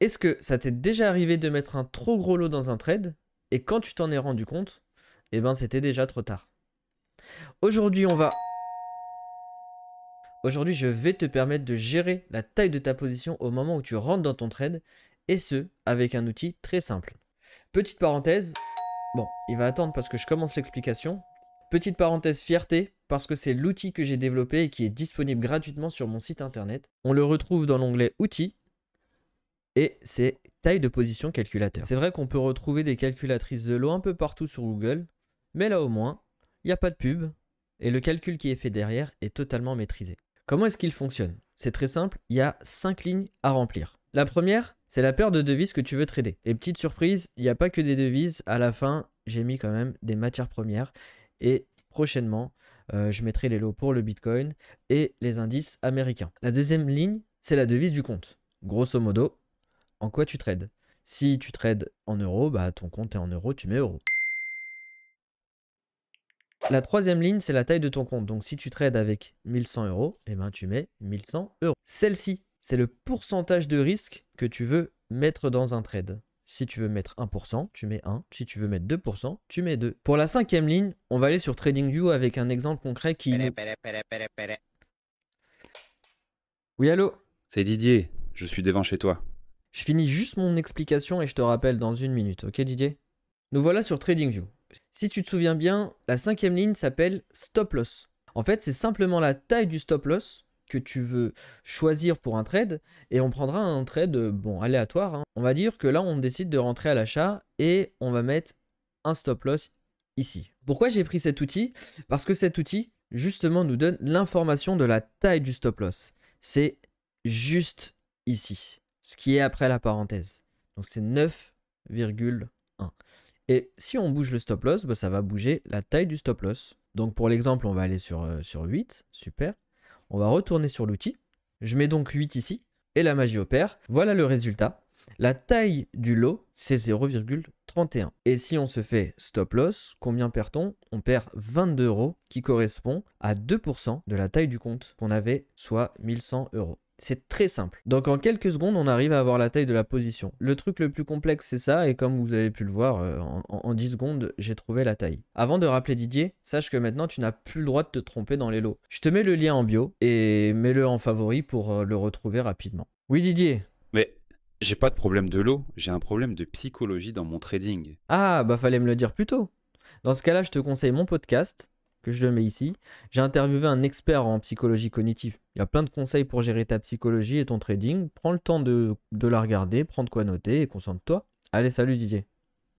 Est-ce que ça t'est déjà arrivé de mettre un trop gros lot dans un trade et quand tu t'en es rendu compte, eh ben c'était déjà trop tard. Aujourd'hui, je vais te permettre de gérer la taille de ta position au moment où tu rentres dans ton trade et ce, avec un outil très simple. Petite parenthèse, bon, il va attendre parce que je commence l'explication. Petite parenthèse fierté, parce que c'est l'outil que j'ai développé et qui est disponible gratuitement sur mon site internet. On le retrouve dans l'onglet outils et c'est taille de position calculateur. C'est vrai qu'on peut retrouver des calculatrices de lot un peu partout sur Google, mais là au moins, il n'y a pas de pub et le calcul qui est fait derrière est totalement maîtrisé. Comment est-ce qu'il fonctionne? C'est très simple, il y a 5 lignes à remplir. La première, c'est la paire de devises que tu veux trader. Et petite surprise, il n'y a pas que des devises, à la fin, j'ai mis quand même des matières premières. Et prochainement, je mettrai les lots pour le Bitcoin et les indices américains. La deuxième ligne, c'est la devise du compte. Grosso modo, en quoi tu trades. Si tu trades en euros, bah ton compte est en euros, tu mets euros. La troisième ligne, c'est la taille de ton compte. Donc, si tu trades avec 1100 euros, eh ben, tu mets 1100 euros. Celle-ci, c'est le pourcentage de risque que tu veux mettre dans un trade. Si tu veux mettre 1%, tu mets 1. Si tu veux mettre 2%, tu mets 2. Pour la cinquième ligne, on va aller sur TradingView avec un exemple concret qui... Oui, allô? C'est Didier, je suis devant chez toi. Je finis juste mon explication et je te rappelle dans une minute, ok Didier? Nous voilà sur TradingView. Si tu te souviens bien, la cinquième ligne s'appelle Stop Loss. En fait, c'est simplement la taille du Stop Loss que tu veux choisir pour un trade et on prendra un trade bon, aléatoire. Hein. On va dire que là, on décide de rentrer à l'achat et on va mettre un Stop Loss ici. Pourquoi j'ai pris cet outil? Parce que cet outil, justement, nous donne l'information de la taille du Stop Loss. C'est juste ici, ce qui est après la parenthèse. Donc, c'est 9,1. Et si on bouge le stop loss, bah, ça va bouger la taille du stop loss. Donc pour l'exemple, on va aller sur 8, super. On va retourner sur l'outil. Je mets donc 8 ici et la magie opère. Voilà le résultat. La taille du lot, c'est 0,31. Et si on se fait stop loss, combien perd-on? On perd 22 euros qui correspond à 2% de la taille du compte qu'on avait, soit 1100 euros. C'est très simple. Donc en quelques secondes, on arrive à avoir la taille de la position. Le truc le plus complexe, c'est ça. Et comme vous avez pu le voir, en 10 secondes, j'ai trouvé la taille. Avant de rappeler Didier, sache que maintenant, tu n'as plus le droit de te tromper dans les lots. Je te mets le lien en bio et mets-le en favori pour le retrouver rapidement. Oui Didier. Mais j'ai pas de problème de lot, j'ai un problème de psychologie dans mon trading. Ah, bah fallait me le dire plus tôt. Dans ce cas-là, je te conseille mon podcast, que je le mets ici. J'ai interviewé un expert en psychologie cognitive. Il y a plein de conseils pour gérer ta psychologie et ton trading. Prends le temps de la regarder, prends de quoi noter et concentre-toi. Allez, salut Didier.